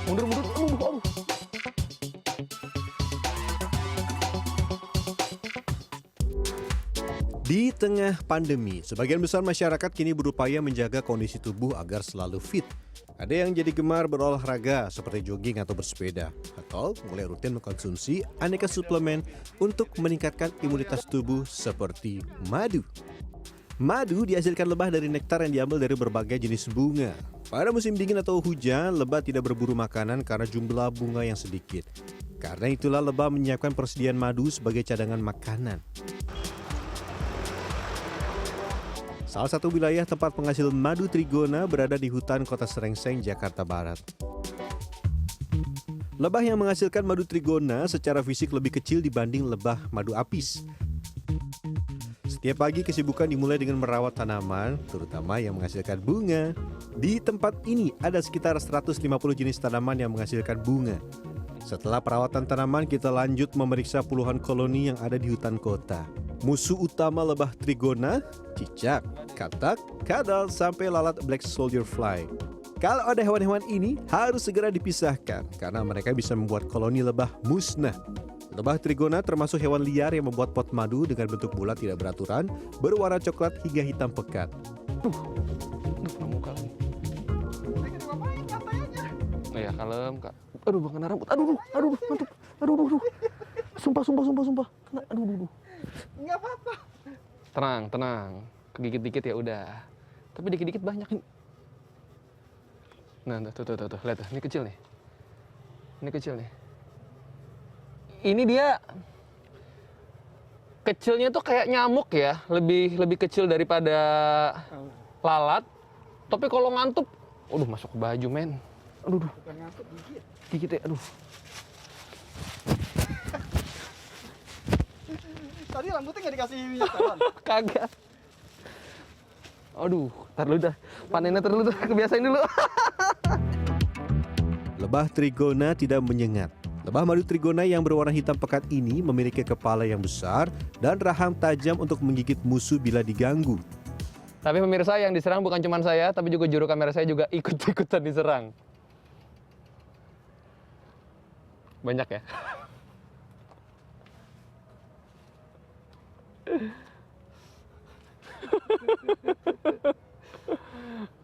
Mundur, mundur. Aduh. Di tengah pandemi, sebagian besar masyarakat kini berupaya menjaga kondisi tubuh agar selalu fit. Ada yang jadi gemar berolahraga seperti jogging atau bersepeda, atau mulai rutin mengkonsumsi aneka suplemen untuk meningkatkan imunitas tubuh seperti madu. Madu dihasilkan lebah dari nektar yang diambil dari berbagai jenis bunga. Pada musim dingin atau hujan, lebah tidak berburu makanan karena jumlah bunga yang sedikit. Karena itulah lebah menyiapkan persediaan madu sebagai cadangan makanan. Salah satu wilayah tempat penghasil madu trigona berada di hutan Kota Srengseng, Jakarta Barat. Lebah yang menghasilkan madu trigona secara fisik lebih kecil dibanding lebah madu apis. Setiap pagi kesibukan dimulai dengan merawat tanaman, terutama yang menghasilkan bunga. Di tempat ini ada sekitar 150 jenis tanaman yang menghasilkan bunga. Setelah perawatan tanaman, kita lanjut memeriksa puluhan koloni yang ada di hutan kota. Musuh utama lebah trigona, cicak, katak, kadal, sampai lalat black soldier fly. Kalau ada hewan-hewan ini, harus segera dipisahkan karena mereka bisa membuat koloni lebah musnah. Lebah trigona termasuk hewan liar yang membuat pot madu dengan bentuk bulat tidak beraturan, berwarna coklat hingga hitam pekat. Kena muka lagi. Oh ya, kalem, Kak. Aduh, bang, kena rambut. Aduh, mantap. Aduh. Sumpah. Kena, aduh. Nggak apa-apa. Tenang. Kegigit dikit ya udah. Tapi dikit-dikit banyak ini. Nah, tuh. Lihat tuh, ini kecil nih. Ini dia kecilnya tuh kayak nyamuk ya, lebih kecil daripada lalat. Tapi kalau ngantuk, aduh masuk ke baju, men. Aduh. Bukan ngantuk, gigit. Gigit ya, aduh. Tadi rambutnya nggak dikasih minyak tawon. Kagak. Aduh, tar dulu dah. Panennya dulu dah, kebiasain dulu. Lebah trigona tidak menyengat. Lebah madu trigona yang berwarna hitam pekat ini memiliki kepala yang besar dan rahang tajam untuk menggigit musuh bila diganggu. Tapi pemirsa, yang diserang bukan cuma saya, tapi juga juru kamera saya juga ikut-ikutan diserang. Banyak ya?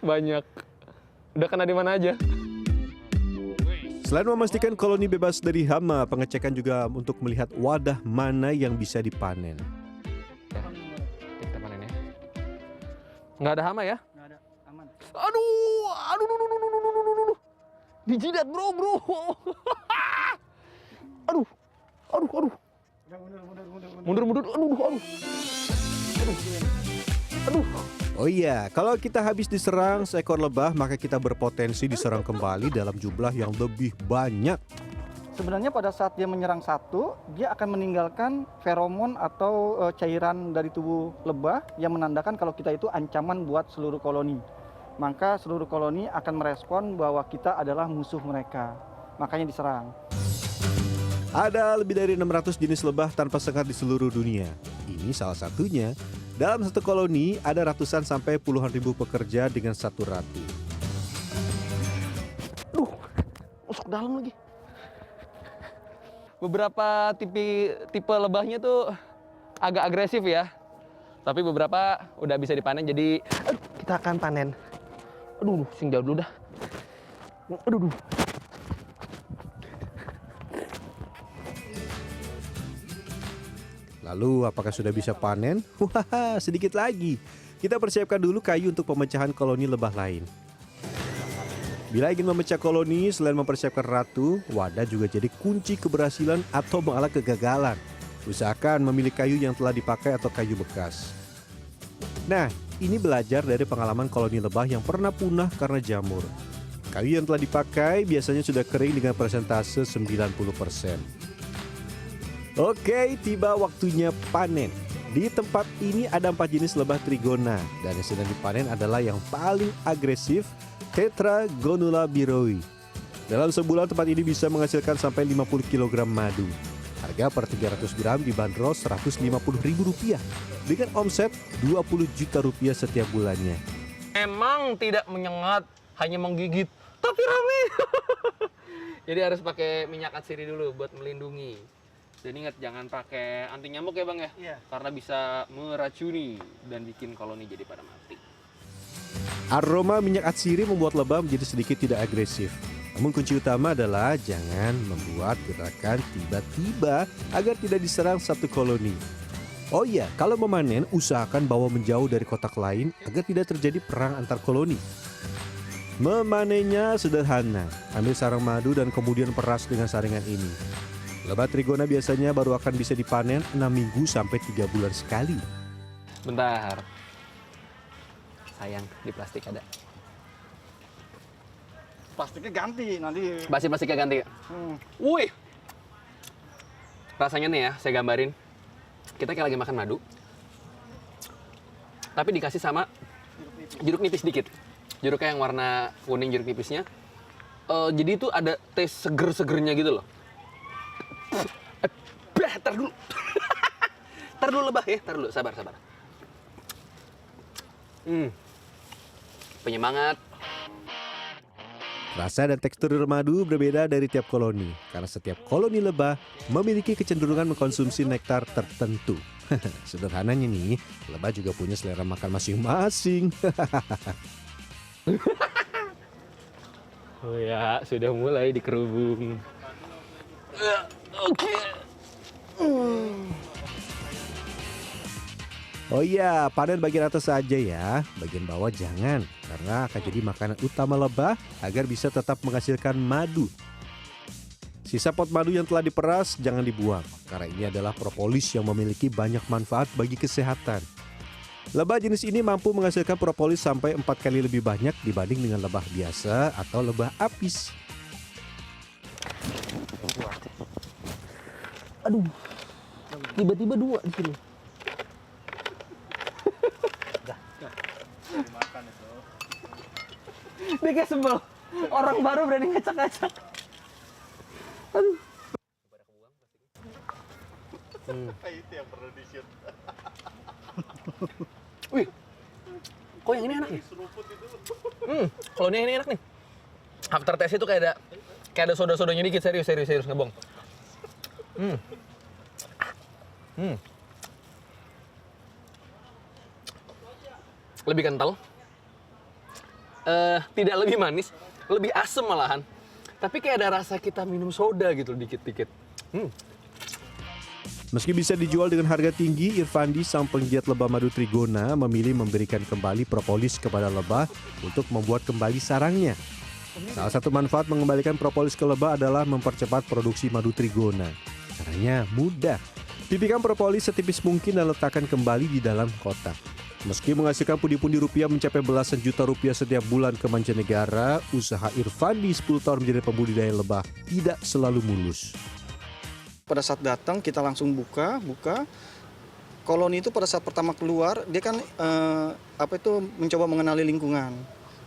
Banyak. Udah kena di mana aja? Selain memastikan koloni bebas dari hama, pengecekan juga untuk melihat wadah mana yang bisa dipanen. Ya, kita panen ya. Nggak ada hama ya? Nggak ada, aman. Aduh. Dijidat bro. Aduh. Udah mundur. Aduh. Oh iya, kalau kita habis diserang seekor lebah, maka kita berpotensi diserang kembali dalam jumlah yang lebih banyak. Sebenarnya pada saat dia menyerang satu, dia akan meninggalkan feromon atau cairan dari tubuh lebah yang menandakan kalau kita itu ancaman buat seluruh koloni. Maka seluruh koloni akan merespon bahwa kita adalah musuh mereka. Makanya diserang. Ada lebih dari 600 jenis lebah tanpa sengat di seluruh dunia. Ini salah satunya. Dalam satu koloni ada ratusan sampai puluhan ribu pekerja dengan satu ratu. Aduh, masuk dalam lagi. Beberapa tipe lebahnya tuh agak agresif ya. Tapi beberapa udah bisa dipanen, jadi kita akan panen. Aduh, sing jauh dulu dah. Aduh. Lalu apakah sudah bisa panen? Wah, sedikit lagi. Kita persiapkan dulu kayu untuk pemecahan koloni lebah lain. Bila ingin memecah koloni, selain mempersiapkan ratu, wadah juga jadi kunci keberhasilan atau mengalah kegagalan. Usahakan memilih kayu yang telah dipakai atau kayu bekas. Nah, ini belajar dari pengalaman koloni lebah yang pernah punah karena jamur. Kayu yang telah dipakai biasanya sudah kering dengan persentase 90%. Oke, tiba waktunya panen. Di tempat ini ada 4 jenis lebah trigona, dan yang sedang dipanen adalah yang paling agresif, Tetragonula biroi. Dalam sebulan tempat ini bisa menghasilkan sampai 50 kg madu. Harga per 300 gram dibanderol Rp150.000 dengan omset Rp20 juta setiap bulannya. Memang tidak menyengat, hanya menggigit, tapi rame. Jadi harus pakai minyak atsiri dulu buat melindungi. Dan ingat jangan pakai anti nyamuk ya Bang ya. Iya. Karena bisa meracuni dan bikin koloni jadi pada mati. Aroma minyak atsiri membuat lebah menjadi sedikit tidak agresif. Namun kunci utama adalah jangan membuat gerakan tiba-tiba agar tidak diserang satu koloni. Oh iya, kalau memanen usahakan bawa menjauh dari kotak lain agar tidak terjadi perang antar koloni. Memanennya sederhana, ambil sarang madu dan kemudian peras dengan saringan ini. Lebah trigona biasanya baru akan bisa dipanen 6 minggu sampai 3 bulan sekali. Bentar. Sayang, di plastik ada. Plastiknya ganti nanti. Plastiknya ganti. Wih. Rasanya nih ya, saya gambarin. Kita kayak lagi makan madu. Tapi dikasih sama jeruk nipis dikit. Jeruknya yang warna kuning jeruk nipisnya. Jadi itu ada taste seger-segernya gitu loh. Tar dulu. Tar dulu lebah ya, tar dulu, sabar. Penyemangat. Rasa dan tekstur madu berbeda dari tiap koloni, karena setiap koloni lebah memiliki kecenderungan mengkonsumsi nektar tertentu. Sederhananya nih, lebah juga punya selera makan masing-masing. Oh ya, sudah mulai dikerubung. Oke. Oh iya, panen bagian atas saja ya, bagian bawah jangan, karena akan jadi makanan utama lebah agar bisa tetap menghasilkan madu. Sisa pot madu yang telah diperas jangan dibuang, karena ini adalah propolis yang memiliki banyak manfaat bagi kesehatan. Lebah jenis ini mampu menghasilkan propolis sampai 4 kali lebih banyak dibanding dengan lebah biasa atau lebah apis. Aduh. Tiba-tiba 2 di sini. Dia kayak sebel. Orang baru berani ngacak-ngacak. Aduh. Itu yang perlu di-shoot. Wih. Kok yang ini enak nih? Kalau ini enak nih. After taste itu kayak ada soda-sodanya dikit, serius ngebong. Lebih kental. Tidak lebih manis, lebih asam malahan. Tapi kayak ada rasa kita minum soda gitu dikit-dikit. Meski bisa dijual dengan harga tinggi, Irfandi sang penggiat lebah madu trigona memilih memberikan kembali propolis kepada lebah untuk membuat kembali sarangnya. Salah satu manfaat mengembalikan propolis ke lebah adalah mempercepat produksi madu trigona. Caranya mudah. Pipihkan propolis setipis mungkin dan letakkan kembali di dalam kotak. Meski menghasilkan pundi-pundi rupiah mencapai belasan juta rupiah setiap bulan ke mancanegara, usaha Irfandi 10 tahun menjadi pembudidaya lebah tidak selalu mulus. Pada saat datang kita langsung buka. Koloni itu pada saat pertama keluar dia kan mencoba mengenali lingkungan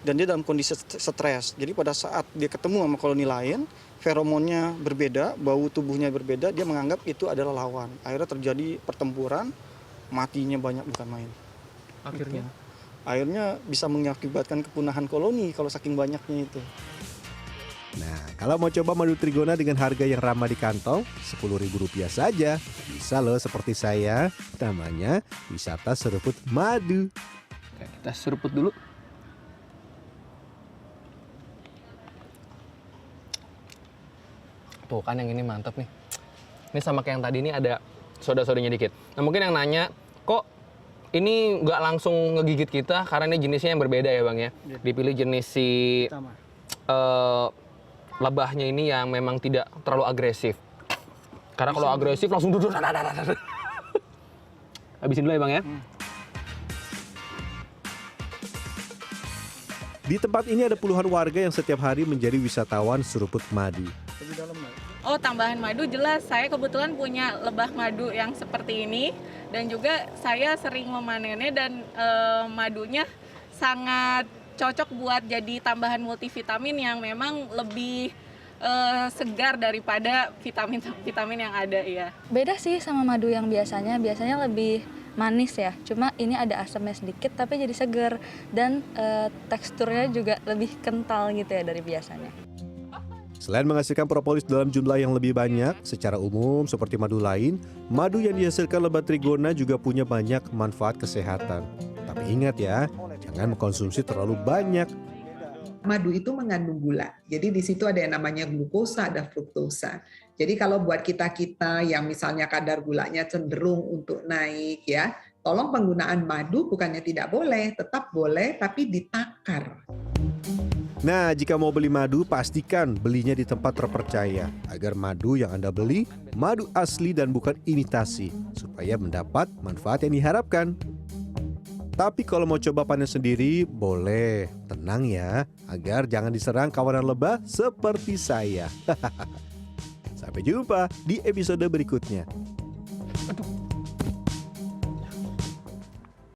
dan dia dalam kondisi stres. Jadi pada saat dia ketemu sama koloni lain, feromonnya berbeda, bau tubuhnya berbeda, dia menganggap itu adalah lawan. Akhirnya terjadi pertempuran, matinya banyak bukan main. Akhirnya bisa mengakibatkan kepunahan koloni kalau saking banyaknya itu. Nah, kalau mau coba madu trigona dengan harga yang ramah di kantong, Rp10.000 saja. Bisa loh seperti saya, namanya wisata seruput madu. Oke, kita seruput dulu. Tuh kan yang ini mantap nih. Ini sama kayak yang tadi ini ada soda-sodanya dikit. Nah mungkin yang nanya, kok ini nggak langsung ngegigit kita karena ini jenisnya yang berbeda ya Bang ya? Dipilih jenis si lebahnya ini yang memang tidak terlalu agresif. Karena kalau agresif langsung duduk. Habisin dulu ya Bang ya. Di tempat ini ada puluhan warga yang setiap hari menjadi wisatawan seruput madu. Oh, tambahan madu jelas. Saya kebetulan punya lebah madu yang seperti ini dan juga saya sering memanennya dan madunya sangat cocok buat jadi tambahan multivitamin yang memang lebih segar daripada vitamin-vitamin yang ada ya. Beda sih sama madu yang biasanya lebih manis ya. Cuma ini ada asamnya sedikit tapi jadi segar dan teksturnya juga lebih kental gitu ya dari biasanya. Selain menghasilkan propolis dalam jumlah yang lebih banyak, secara umum seperti madu lain, madu yang dihasilkan lebah trigona juga punya banyak manfaat kesehatan. Tapi ingat ya, jangan mengkonsumsi terlalu banyak. Madu itu mengandung gula. Jadi di situ ada yang namanya glukosa, ada fruktosa. Jadi kalau buat kita-kita yang misalnya kadar gulanya cenderung untuk naik ya, tolong penggunaan madu bukannya tidak boleh, tetap boleh tapi ditakar. Nah, jika mau beli madu, pastikan belinya di tempat terpercaya agar madu yang Anda beli madu asli dan bukan imitasi, supaya mendapat manfaat yang diharapkan. Tapi kalau mau coba panen sendiri, boleh. Tenang ya, agar jangan diserang kawanan lebah seperti saya. Sampai jumpa di episode berikutnya.